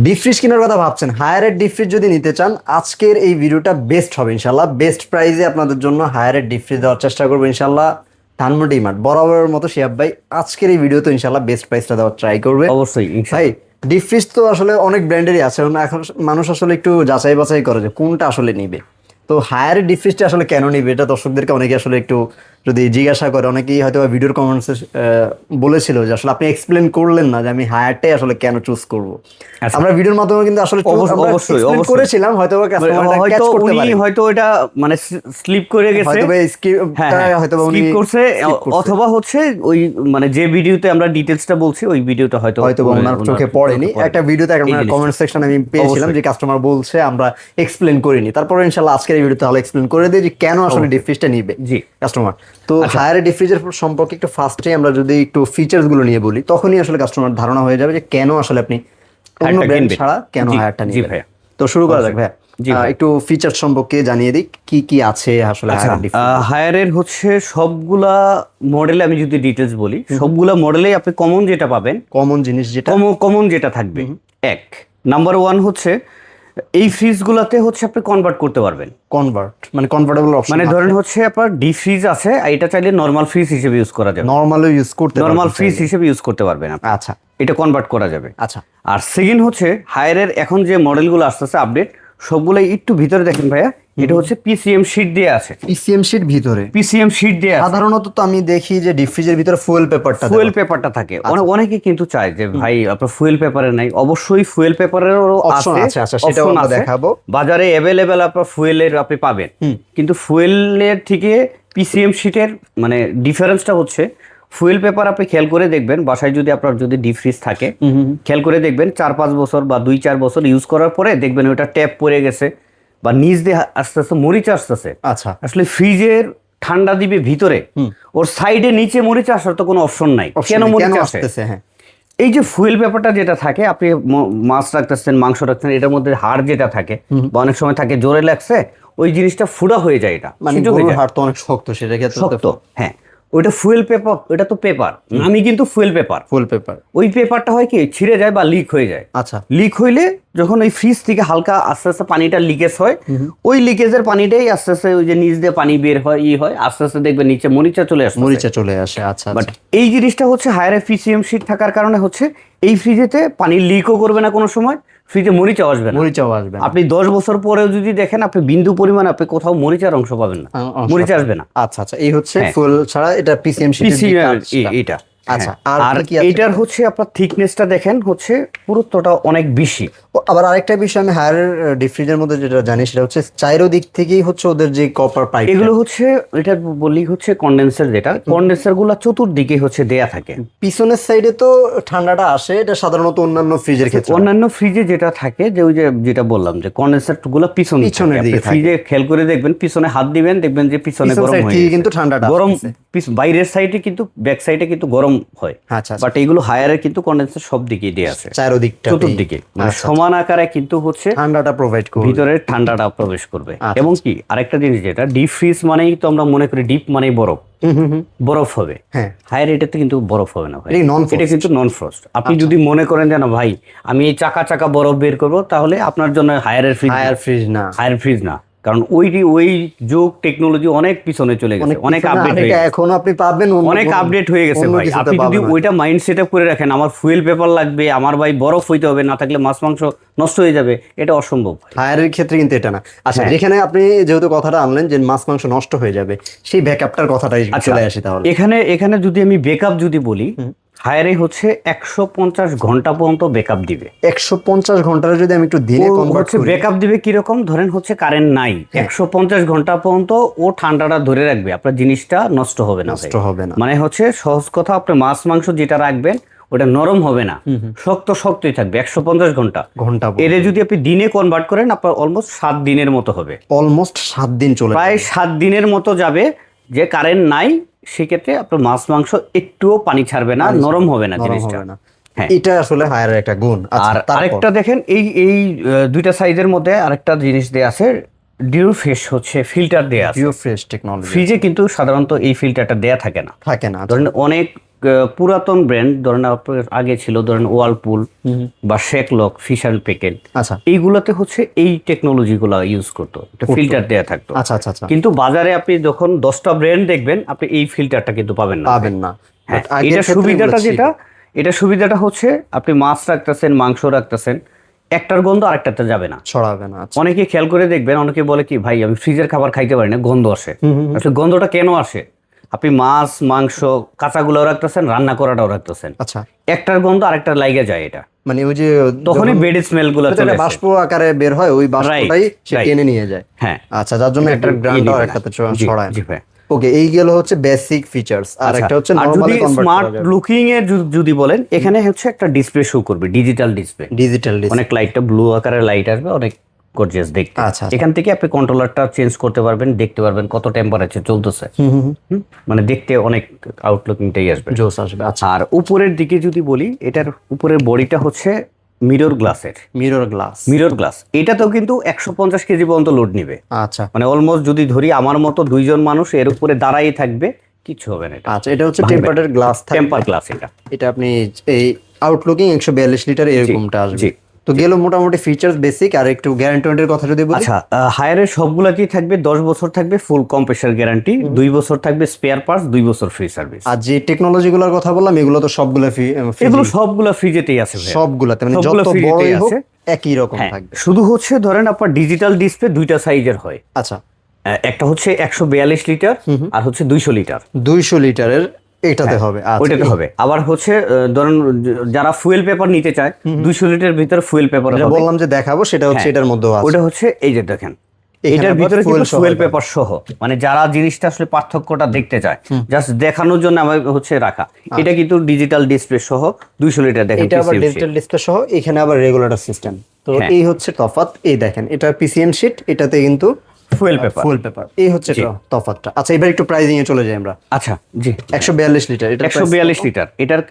Deep fridge কেনার কথা ভাবছেন, হায়ারের ডিপ ফ্রিজ যদি নিতে চান, আজকের এই ভিডিওটা বেস্ট হবে ইনশাল্লাহ। বেস্ট প্রাইসে আপনাদের জন্য হায়ারের ডিপ ফ্রিজ দেওয়ার চেষ্টা করবো ইনশাল্লাহ। ধানমন্ডি মার্ট বরাবরের মতো শিহাব ভাই আজকের এই ভিডিওতে ইনশাল্লাহ বেস্ট প্রাইসটা দেওয়ার ট্রাই করবে অবশ্যই ভাই। ডিপ ফ্রিজ তো আসলে অনেক ব্র্যান্ডেরই আছে, এখন মানুষ আসলে একটু যাচাই বাছাই করে যে কোনটা আসলে নিবে। তো হায়ারের ডিপ ফ্রিজটা আসলে কেন নিবে এটা দর্শকদেরকে অনেকে আসলে একটু যদি জিজ্ঞাসা করে, অনেকেই হয়তো ভিডিওর কমেন্টসে বলেছিল যে আসলে আপনি এক্সপ্লেন করলেন না যে আমি হায়ারটাই আসলে কেন চুজ করব। আমরা ভিডিওর মাধ্যমে কিন্তু আসলে অবশ্যই করেছিলাম, হয়তো কাস্টমারটা ক্যাচ করতে পারে, হয়তো এটা মানে স্লিপ করে গেছে, হয়তো স্কিপটা হয়তো উনি স্কিপ করছে, অথবা হচ্ছে ওই মানে যে ভিডিওতে আমরা ডিটেইলসটা বলছি ওই ভিডিওটা হয়তো ওনার চোখে পড়েনি। একটা ভিডিওতে আমরা কমেন্ট সেকশনে আমি পেয়েছিলাম যে কাস্টমার বলছে আমরা এক্সপ্লেন করিনি। তারপর ইনশাআল্লাহ আজকের এই ভিডিওতে তাহলে এক্সপ্লেন করে দিই যে কেন আসলে ডিপ ফ্রিজটা নিবে জি কাস্টমার। তো হায়ার ডিপ ফ্রিজের সম্পর্কে একটু ফার্স্টে আমরা যদি একটু ফিচার্স গুলো নিয়ে বলি, তখনই আসলে কাস্টমার ধারণা হয়ে যাবে যে কেন আসলে আপনি অন্য ব্র্যান্ড ছাড়া কেন হায়ারটা নিবেন। তো শুরু করা যাক ভাই, একটু ফিচার সম্পর্কে জানিয়ে দিই কি কি আছে আসলে হায়ারের হচ্ছে সবগুলা মডেলে। আমি যদি ডিটেলস বলি, সবগুলা মডেলেই আপনি কমন যেটা পাবেন, কমন জিনিস যেটা কমন যেটা থাকবে, এক নাম্বার ওয়ান হচ্ছে এই ফ্রিজগুলোতে হচ্ছে আপনি কনভার্ট করতে পারবেন। কনভার্ট মানে কনভার্টেবল অপশন, মানে ধরেন হচ্ছে আপনার ডিপ ফ্রিজ আছে, এটা চাইলে নরমাল ফ্রিজ হিসেবে ইউজ করা যাবে, নরমালও ইউজ করতে পারবেন, নরমাল ফ্রিজ হিসেবে ইউজ করতে পারবেন আপনি। আচ্ছা, এটা কনভার্ট করা যাবে। আচ্ছা, আর সেকেন্ড হচ্ছে হায়ারের এখন যে মডেলগুলো আসতেছে আপডেট, সবগুলাই একটু ভিতরে দেখেন ভাইয়া, এটা হচ্ছে পিসিএম শীট দিয়ে আছে। পিসিএম শীট ভিতরে, পিসিএম শীট দিয়ে আছে। সাধারণত তো আমি দেখি যে ডিপ ফ্রিজের ভিতরে ফুয়েল পেপারটা থাকে। অনেকে কিন্তু চায় যে ভাই আপনার ফুয়েল পেপারে নাই, অবশ্যই ফুয়েল পেপারেরও অপশন আছে। আচ্ছা, সেটাও আমরা দেখাবো। বাজারে अवेलेबल আপনার ফুয়েলের আপনি পাবেন, কিন্তু ফুয়েলের থেকে পিসিএম শীটের মানে ডিফারেন্সটা হচ্ছে, ফুয়েল পেপার আপনি খেয়াল করে দেখবেন, বাসায় যদি আপনার যদি ডিপ ফ্রিজ থাকে খেয়াল করে দেখবেন 4-5 বছর বা 2-4 বছর ইউজ করার পরে দেখবেন ওটা ট্যাপ পড়ে গেছে বা নিচ দিয়ে আস্তে আস্তে মরিচা আসতেছে। আচ্ছা, আসলে ফ্রিজের ঠান্ডা দিবে ভিতরে, ওর সাইডে নিচে মরিচা আসার তো কোনো অপশন নাই। কেন মরিচা আসতেছে? হ্যাঁ, এই যে ফুয়েল পেপারটা যেটা থাকে, আপনি মাছ রাখতেছেন, মাংস রাখতেছেন, এটার মধ্যে হাড় যেটা থাকে বা অনেক সময় থাকে জোরে লাগছে, ওই জিনিসটা ফুডা হয়ে যায়। এটা মানে হাড় তো অনেক শক্ত, সেটা শক্ত। হ্যাঁ, ওইটা ফুয়েল পেপার, ওটা তো পেপার, আমি কিন্তু ফুয়েল পেপার। ওই পেপারটা হয় কি ছিঁড়ে যায় বা লিক হয়ে যায়। আচ্ছা, লিক হইলে যখন ওই ফ্রিজ থেকে হালকা আস্তে আস্তে পানিটা লিকেজ হয়, ওই লিকেজের পানিটাই আস্তে আস্তে ওই যে নিচ দিয়ে পানি বের হয়, হয় আস্তে আস্তে দেখবেন নিচে মরিচা চলে আসে। আচ্ছা, বাট এই জিনিসটা হচ্ছে হায়ার পিসিএম শীট থাকার কারণে হচ্ছে এই ফ্রিজেতে পানি লিকও করবে না কোনো সময়, ফ্রিজে মরিচাও আসবে না। আপনি 10 বছর পরেও যদি দেখেন, আপনি বিন্দু পরিমাণ আপনি কোথাও মরিচার অংশ পাবেন না, মরিচা আসবে না। আচ্ছা, এই হচ্ছে ফুল ছাড়া এটা পিসিএম শীট এটা। আচ্ছা, আর এটার হচ্ছে আপনার থিকনেসটা দেখেন, হচ্ছে পুরুত্বটা অনেক বেশি। আবার আরেকটা বিষয় আমি হায়ার ডিপ ফ্রিজের মধ্যে যেটা জানি সেটা হচ্ছে চাইরো দিক থেকেই হচ্ছে ওদের যে কপার পাইপ, এগুলো হচ্ছে এটা বলি হচ্ছে কন্ডেন্সার, যেটা কন্ডেন্সার গুলো চতুর্দিকে হচ্ছে দেয়া থাকে। পিছনের সাইডে তো ঠান্ডাটা আসে, এটা সাধারণত অন্যান্য ফ্রিজের ক্ষেত্রে, অন্যান্য ফ্রিজে যেটা থাকে যে ওই যে যেটা বললাম যে কন্ডেন্সার গুলো পিছনের দিকে, ফ্রিজে খেয়াল করে দেখবেন, পিছনে হাত দিবেন, দেখবেন যে পিছনে গরম হয়ে গেছে, কিন্তু ঠান্ডাটা গরম বাইরের সাইডে, কিন্তু ব্যাক সাইডে কিন্তু গরম হয়। বাট এইগুলো হায়ারের কিন্তু কন্ডেন্সার সব দিকে দেয়া আছে, চতুর্দিকে, মানে সমান আকারে কিন্তু হচ্ছে ঠান্ডাটা প্রোভাইড করবে, ভিতরে ঠান্ডাটা প্রবেশ করবে। এবং কি আরেকটা জিনিস, যেটা ডিপ ফ্রিজ মানেই তো আমরা মনে করি ডিপ মানেই বরফ হবে। হ্যাঁ, হায়ার এটাতে কিন্তু বরফ হবে না ভাই, এটা কিন্তু নন ফ্রস্ট। আপনি যদি মনে করেন যে না ভাই আমি এই চাকা বরফ বের করবো, তাহলে আপনার জন্য হায়ার ফ্রিজ না, কারণ ওই যুগ টেকনোলজি অনেক পিছনে চলে গেছে, অনেক আপডেট হয়ে গেছে, এখন আপনি পাবেন অনেক আপডেট হয়ে গেছে ভাই। আপনি যদি ওইটা মাইন্ড সেট আপ করে রাখেন, আমার ফুয়েল পেপার লাগবে, আমার ভাই বরফ হইতে হবে, না থাকলে মাছ মাংস নষ্ট হয়ে যাবে, এটা অসম্ভব। হায়ারের ক্ষেত্রে কিন্তু এটা না। আচ্ছা, যেখানে আপনি যেহেতু কথাটা আনলেন যে মাছ মাংস নষ্ট হয়ে যাবে, সেই ব্যাকআপটার কথাটাই চলে আসি। তাহলে এখানে যদি আমি ব্যাকআপ যদি বলি, হায়ারে হচ্ছে 150 ঘন্টা পর্যন্ত ব্যাকআপ দিবে। 150 ঘন্টার যদি আমি একটু দিনে কনভার্ট করি, ব্যাকআপ দিবে কিরকম, ধরেন হচ্ছে কারেন্ট নাই, 150 ঘন্টা পর্যন্ত ও ঠান্ডাটা ধরে রাখবে, আপনার জিনিসটা নষ্ট হবে না। মানে হচ্ছে সহজ কথা, আপনি মাছ মাংস যেটা রাখবেন ওটা নরম হবে না, শক্তই থাকবে 150 ঘন্টা। এর যদি আপনি দিনে কনভার্ট করেন, আপনার অলমোস্ট 7 দিনের মতো হবে, অলমোস্ট 7 দিন চলে, প্রায় 7 দিনের মতো যাবে। যে কারেন্ট নাই সেক্ষেত্রে আপনার মাছ মাংস একটুও পানি ছাড়বে না, নরম হবে না জিনিসটা। হ্যাঁ, এটা আসলে হায়ার একটা গুণ। আর আরেকটা দেখেন, এই দুইটা সাইজের মধ্যে আরেকটা জিনিস দেয়া আছে, ডিউ ফ্রেশ হচ্ছে ফিল্টার দেয়া আছে। Dew fresh technology. ফ্রিজে কিন্তু সাধারণত এই ফিল্টারটা দেয়া থাকে না। আচ্ছা। ধরেন অনেক পুরাতন ব্র্যান্ড, ধরেন আপনার আগে ছিল ধরেন ওয়ালপুল বা শেকলক, ফিশার প্যাকেট, আচ্ছা এইগুলোতে হচ্ছে এই টেকনোলজিগুলো ইউজ করতো, একটা ফিল্টার দেয়া থাকতো। আচ্ছা আচ্ছা আচ্ছা। কিন্তু বাজারে আপনি যখন 10টা ব্র্যান্ড দেখবেন, আপনি এই ফিল্টারটা কিন্তু পাবেন না। হ্যাঁ, এটা সুবিধাটা হচ্ছে আপনি মাছ রাখতেছেন, মাংস রাখতেছেন, একটার গন্ধ আরেকটাতে যাবে না, ছড়াবে না। আচ্ছা। অনেকে খেয়াল করে দেখবেন, অনেকে বলে কি ভাই আমি ফ্রিজের খাবার খাইতে পারি না, গন্ধ আসে। আসলে গন্ধটা কেন আসে? আপনি মাছ মাংস কাঁচাগুলো রাখতেছেন, রান্না করাটাও রাখতেছেন, আচ্ছা, একটার গন্ধ আরেকটার লাইগে যায়, এটা মানে ওই যে তখনই বেড স্মেল গুলো চলে আসে, বাষ্প আকারে বের হয়, ওই বাষ্পটাই সে টেনে নিয়ে যায়। হ্যাঁ, আচ্ছা, যার জন্য একটা গ্রান্ডটাও একটাতে ছড়ায়। জি ভাই। ওকে, এই গেল হচ্ছে বেসিক ফিচারস। আর একটা হচ্ছে নরমালি কনভার্ট স্মার্ট লুকিং এর যদি বলেন, এখানে হচ্ছে একটা ডিসপ্লে শো করবে, ডিজিটাল ডিসপ্লে। অনেক লাইটটা ব্লু আকারের লাইট আসবে, অনেক গর্জিয়াস দেখতে। আচ্ছা, এখান থেকে আপনি কন্ট্রোলারটা চেঞ্জ করতে পারবেন, দেখতে পারবেন কত টেম্পারেচার চলতেছে, মানে দেখতে অনেক আউটলুকিংটাই আসবে, জোস আসবে। আচ্ছা, আর উপরের দিকে যদি বলি, এটার উপরের বডিটা হচ্ছে মিরর গ্লাস। এটাতেও কিন্তু 150 কেজি পর্যন্ত লোড নিবে। আচ্ছা, মানে অলমোস্ট যদি ধরি আমার মতো 2জন মানুষ এর উপরে দাঁড়াই থাকবে, কিছু হবে না। আচ্ছা, এটা হচ্ছে টেম্পারের গ্লাস, টেম্পার গ্লাস। এটা আপনি এই আউটলুকিং 142 লিটার এরকমটা আসবে। তো গেল মোটামুটি ফিচার্স বেসিক। আর একটু গ্যারান্টির কথা যদি বলি, আচ্ছা, হায়ারের সবগুলাতেই থাকবে 10 বছর থাকবে ফুল কম্প্রেসার গ্যারান্টি, 2 বছর থাকবে স্পেয়ার পার্টস, 2 বছর ফ্রি সার্ভিস। আর যে টেকনোলজিগুলোর কথা বললাম, এগুলো তো সবগুলো ফ্রিজেতেই আছে, সবগুলাতে, মানে যত বড়ই হোক একই রকম থাকবে। শুধু হচ্ছে ধরেন আপনার ডিজিটাল ডিসপ্লে দুইটা সাইজের হয়। আচ্ছা, একটা হচ্ছে 142 লিটার আর হচ্ছে 200 লিটার। 200 লিটারের এটাতে হবে, ওইটাতে হবে। আবার হচ্ছে ধরেন যারা ফুয়েল পেপার নিতে চায়, 200 লিটারের ভিতরে ফুয়েল পেপার হবে, বললাম যে দেখাবো, সেটা হচ্ছে এটার মধ্যে আছে। ওটা হচ্ছে এই যে দেখেন, এটার ভিতরে কিন্তু ফুয়েল পেপার সহ, মানে যারা জিনিসটা আসলে পার্থক্যটা দেখতে চায়, জাস্ট দেখানোর জন্য আমার হচ্ছে রাখা। এটা কিন্তু ডিজিটাল ডিসপ্লে সহ 200 লিটার। দেখেন, এটা আবার ডিজিটাল ডিসপ্লে সহ, এখানে আবার রেগুলেটর সিস্টেম। তো এই হচ্ছে তফাৎ। এই দেখেন, এটা পিসিএন শীট, এটাতে কিন্তু ফুয়েল পেপার। এই হচ্ছে তফাৎটা। আচ্ছা, এবার একটু প্রাইসিং এ চলে যাই আমরা। আচ্ছা, জি। 142 লিটার, এটা 142 লিটার। এটার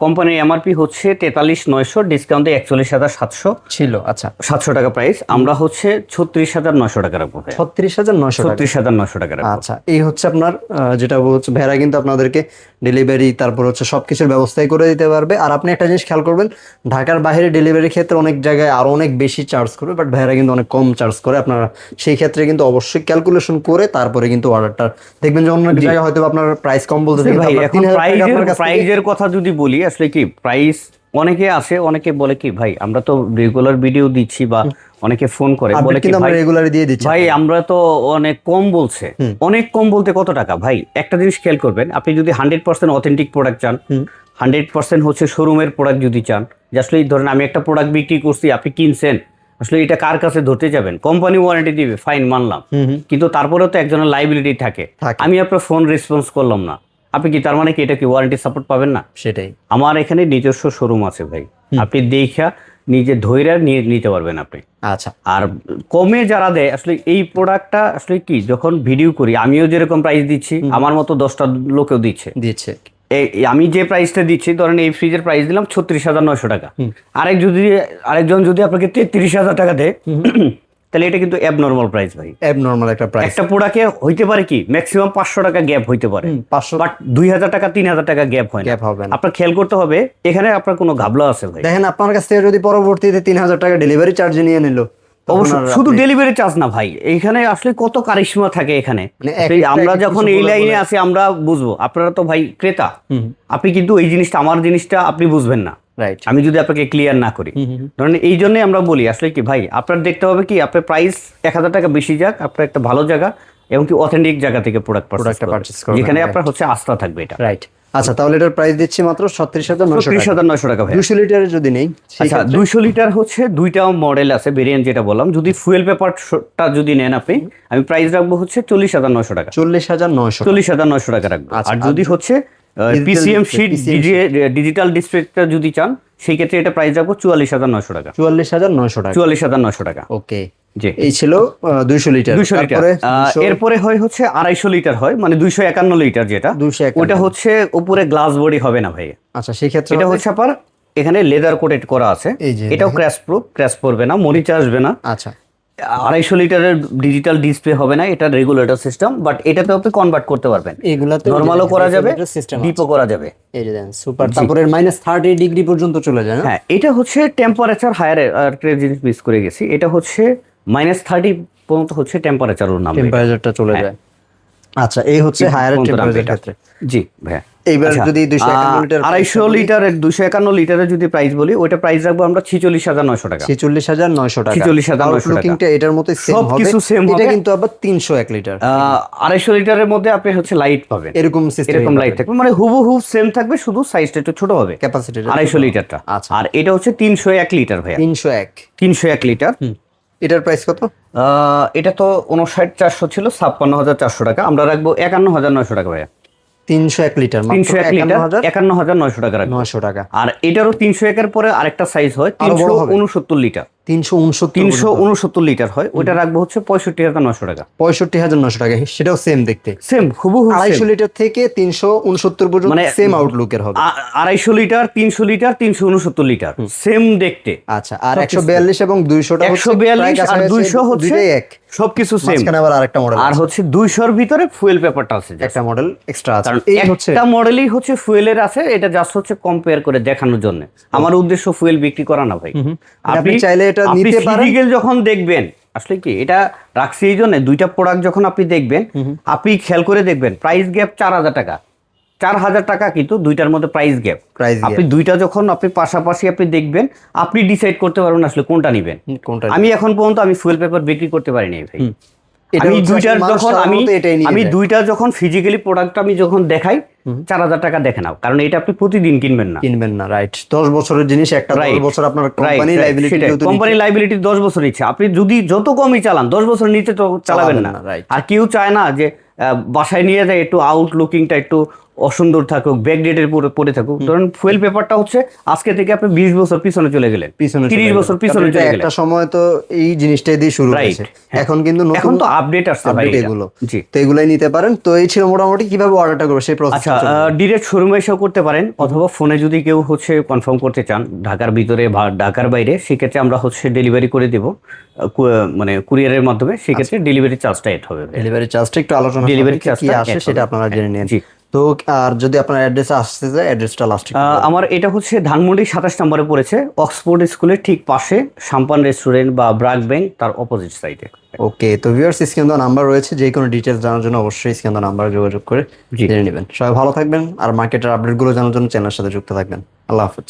কোম্পানির এমআরপি হচ্ছে 43,900, ডিসকাউন্টে 41,700 ছিল। আচ্ছা, 700 টাকা প্রাইস। আমরা হচ্ছে 36,900 টাকা রাখবো। 36,900 টাকা রাখবো। আচ্ছা, এই হচ্ছে আপনার যেটা হচ্ছে ভেড়া কিন্তু আপনাদেরকে ডেলিভারি, তারপর হচ্ছে সবকিছুর ব্যবস্থাই করে দিতে পারবে। আর আপনি একটা জিনিস খেয়াল করবেন, ঢাকার বাইরে ডেলিভারির ক্ষেত্রে অনেক জায়গায় আরো অনেক বেশি চার্জ করবে, বাট ভেড়া কিন্তু অনেক কম চার্জ করে। আপনারা সেই ক্ষেত্রে কিন্তু অবশ্যই ক্যালকুলেশন করে তারপরে কিন্তু অর্ডারটা দেখবেন যে অন্য জায়গায় হয়তো আপনার প্রাইস কম বলতেছে। ভাই, এখন প্রাইজের কথা যদি বলি, আসলে কি প্রাইস, অনেকে আসে, অনেকে বলে কি ভাই আমরা তো রেগুলার ভিডিও দিচ্ছি, বা অনেকে ফোন করে বলে কি ভাই রেগুলারই দিয়ে দিচ্ছি, ভাই আমরা তো অনেক কম বলছে। অনেক কম বলতে কত টাকা ভাই? একটা জিনিস খেয়াল করবেন, আপনি যদি 100% অথেন্টিক প্রোডাক্ট চান, 100% হচ্ছে শোরুমের প্রোডাক্ট যদি চান, যে আসলে ধরেন আমি একটা প্রোডাক্ট বিক্রি করছি, আপনি কিনছেন, আসলে এটা কার কাছে ধরতে যাবেন? কোম্পানি ওয়ারেন্টি দিবে, ফাইন, মানলাম, কিন্তু তারপরেও তো একজনের লাইবিলিটি থাকে। আমি আপনার ফোন রেসপন্স করলাম না, আপনি কি তার মানে কি এটা কি ওয়ারেন্টি সাপোর্ট পাবেন না? সেটাই। আমার এখানে নিজস্ব শোরুম আছে ভাই, আপনি দেখা নিজে ধৈর্য নিয়ে নিতে পারবেন আপনি। আচ্ছা, আর কমে যারা দেয়, আসলে এই প্রোডাক্টটা আসলে কি যখন ভিডিও করি, আমিও যেরকম প্রাইস দিচ্ছি, আমার মতো 10টা লোকেও দিচ্ছে। আমি যে প্রাইসটা দিচ্ছি, ধরেন এই ফ্রিজের প্রাইস দিলাম 36,900 টাকা, আরেকজন যদি আপনাকে 33,000 টাকা দেয়, তাহলে এটা কিন্তু অ্যাবনর্মাল প্রাইস ভাই, অ্যাবনর্মাল একটা প্রাইস। একটা প্রোডাক্টে হইতে পারে কি ম্যাক্সিমাম 500 টাকা গ্যাপ হইতে পারে, 500, বাট 2,000 টাকা 3,000 টাকা গ্যাপ হয় না। আপনার খেয়াল করতে হবে, এখানে আপনার কোনো ঘাবলা আছে ভাই। দেখেন, আপনার কাছ থেকে যদি পরবর্তীতে 3,000 টাকা ডেলিভারি চার্জ নিয়ে নিল, অবশ্যই শুধু ডেলিভারি চার্জ না ভাই, এখানে আসলে কত কারিশমা থাকে এখানে। আমরা যখন এই লাইনে আছি আমরা বুঝবো, আপনারা তো ভাই ক্রেতা, আপনি কিন্তু এই জিনিসটা, আমার জিনিসটা আপনি বুঝবেন না, আমি যদি আপনাকে ক্লিয়ার না করি। ধরেন এই জন্যই আমরা বলি আসলে কি ভাই, আপনার দেখতে হবে কি আপনার প্রাইস 1,000 টাকা বেশি যাক, আপনার একটা ভালো জায়গা এবং কি অথেন্টিক জায়গা থেকে প্রোডাক্ট পারচেজ করবেন, যেখানে আপনার হচ্ছে আস্থা থাকবে, এটা রাইট। আচ্ছা, তাহলে এটার প্রাইস দিচ্ছি মাত্র 36,900 টাকা। 200 লিটারের যদি নেই, আচ্ছা 200 লিটার হচ্ছে দুইটা মডেল আছে, ভেরিয়েন্ট যেটা বললাম। যদি ফুয়েল পেপারটা যদি নেন আপনি, আমি প্রাইস রাখবো হচ্ছে 40,900 টাকা। 40,900 টাকা রাখবো। আর যদি হচ্ছে পিসিএম শীট ডিজিটাল ডিসপ্লেটা যদি চান, সেই ক্ষেত্রে এটা প্রাইস রাখবো 44,900 টাকা। 44,900 টাকা। ওকে, এই ছিল 200 লিটার। এরপরে হয় হচ্ছে 250 লিটার হয়, মানে 251 লিটার, যেটা ওটা হচ্ছে উপরে গ্লাস বডি হবে না ভাই। আচ্ছা, সেই ক্ষেত্রে এটা হচ্ছে আপনার এখানে লেদার কোটেড করা আছে, এটাও ক্র্যাশ প্রুফ, ক্র্যাশ পড়বে না, মরিচা আসবে না। আচ্ছা, 250 লিটারের ডিজিটাল ডিসপ্লে হবে না, এটা রেগুলেটর সিস্টেম, বাট এটাতে আপনি কনভার্ট করতে পারবেন। এগুলাতে নরমালও করা যাবে, ডিপও করা যাবে। এই যে দেন সুপার, তারপরে -30 ডিগ্রি পর্যন্ত চলে যায় না? হ্যাঁ, এটা হচ্ছে টেম্পারেচার হায়ার, একটা জিনিস মিস করে গেছি, এটা হচ্ছে -30 পর্যন্ত হচ্ছে টেম্পারেচারের নাম, টেম্পারেচারটা চলে যায়। আচ্ছা, এই হচ্ছে হায়ার টেম্পারেচার ক্ষেত্রে। জি ভাইয়া। এইবার যদি 251 লিটার 250 লিটারের 251 লিটারের যদি প্রাইস বলি, ওইটা প্রাইস রাখবো আমরা 46,900 টাকা। 46,900 টাকা। 46,900 টাকা। লুকিংটা এটার মতই সেম হবে, সবকিছু সেম হবে। এটা কিন্তু আবার 301 লিটার। 250 লিটারের মধ্যে আপনি হচ্ছে লাইট পাবেন, এরকম সিস্টেম, এরকম লাইট থাকবে, মানে হুবহু সেম থাকবে, শুধু সাইজটা একটু ছোট হবে ক্যাপাসিটি 250 লিটারটা। আচ্ছা। আর এটা হচ্ছে 301 লিটার ভাইয়া, 301। 301 লিটার। এটার প্রাইস কত? এটা তো 59,400 ছিল, 56,400 টাকা। আমরা রাখবো 51,900 টাকা ভাইয়া। 301 লিটার, 301 লিটার 51,900 টাকা রাখবো। 900 টাকা। আর এটারও 301 এর পরে আরেকটা সাইজ হয়, আরো বড় হবে। 369 লিটার। 369 লিটার হয়, ওইটা রাখবো হচ্ছে 65,900 টাকা। 65,900 টাকা, সেটাও সেম দেখতে। সেম হুবহু 250 লিটার থেকে 369 পর্যন্ত মানে সেম আউটলুকের হবে। 250 লিটার, 300 লিটার, 369 লিটার সেম দেখতে। আচ্ছা, আর 142 এবং 200টা হচ্ছে 142 আর 200 হচ্ছে দুইটাই এক, সবকিছু সেম। মাঝখানে আবার আরেকটা মডেল আর হচ্ছে 200 এর ভিতরে ফুয়েল পেপারটা আছে, একটা মডেল এক্সট্রা আছে। কারণ এই হচ্ছে একটা মডেলই হচ্ছে ফুয়েলের আছে, এটা জাস্ট হচ্ছে কম্পেয়ার করে দেখানোর জন্য। আমার উদ্দেশ্য ফুয়েল বিক্রি করা না ভাই। আপনি চাইলে এটা নিতে পারেন। ফিজিক্যাল যখন দেখবেন, আসলে কি এটা রাখছি এই জন্য, দুইটা প্রোডাক্ট যখন আপনি দেখবেন, আপনি খেয়াল করে দেখবেন প্রাইস গ্যাপ 4,000 টাকা, 4,000 টাকা কিন্তু দুইটার মধ্যে প্রাইস গ্যাপ। আপনি দুইটা যখন আপনি পাশাপাশি আপনি দেখবেন, আপনি ডিসাইড করতে পারবেন আসলে কোনটা নেবেন। আমি এখন পর্যন্ত আমি ফুয়েল পেপার বিক্রি করতে পারিনি ভাই। আমি দুইটা যখন ফিজিক্যালি প্রোডাক্ট আমি যখন দেখাই, 4,000 টাকা দেখে নাও, কারণ এটা আপনি প্রতিদিন কিনবেন না, রাইট। 10 বছরের জিনিস, একটা 10 বছর আপনার কোম্পানি লাইবিলিটি, কোম্পানি লাইবিলিটি 10 বছর ইচ্ছে, আপনি যদি যত কমই চালান 10 বছর নিচে তো চালাবেন না। আর কেউ চায় না যে বাসায় নিয়ে যায় একটু আউটলুকিংটা একটু অসুন্দর থাকুক, ব্যাকডেটের পরে থাকুক। ধরুন ফুয়েল পেপারটা হচ্ছে আজকে থেকে আপনি 20 বছর পিছনে চলে গেলেন, 30 বছর পিছনে চলে গেলেন। একটা সময় তো এই জিনিসটাই দিয়ে শুরু হয়েছে, এখন কিন্তু এখন তো আপডেট আসছে ভাই এগুলো। জি, তো এগুলাই নিতে পারেন। তো এই ছিল মোটামুটি কিভাবে অর্ডারটা করবে সেই প্রসেস। আচ্ছা, ডিরেক্ট শোরুমে এসেও করতে পারেন, অথবা ফোনে যদি কেউ হচ্ছে কনফার্ম করতে চান ঢাকার ভিতরে বা ঢাকার বাইরে, সেক্ষেত্রে আমরা হচ্ছে ডেলিভারি করে দেব, মানে কুরিয়ারের মাধ্যমে। সেক্ষেত্রে ডেলিভারি চার্জটা এড হবে। ডেলিভারি চার্জটা একটু আলোচনা, ডেলিভারি চার্জ কি আসে সেটা আপনারা জেনে নিন। জি। তো আর যদি আপনার অ্যাড্রেসে আসতে যায়, অ্যাড্রেসটা লাস্টে। আমার এটা হচ্ছে ধানমন্ডি 27 নম্বরে পড়েছে, অক্সফোর্ড স্কুলের ঠিক পাশে, সাম্পান রেস্টুরেন্ট বা ব্রাক ব্যাংক তার অপোজিট সাইডে। ওকে, তো ভিউয়ার্স, স্ক্রিনে দেওয়া নাম্বার রয়েছে, যে কোনো ডিটেইলস জানার জন্য অবশ্যই স্ক্রিনে দেওয়া নাম্বারে যোগাযোগ করে জেনে নেবেন। সবাই ভালো থাকবেন, আর মার্কেটের আপডেটগুলো জানার জন্য চ্যানেলের সাথে যুক্ত থাকবেন। আল্লাহ হাফেজ।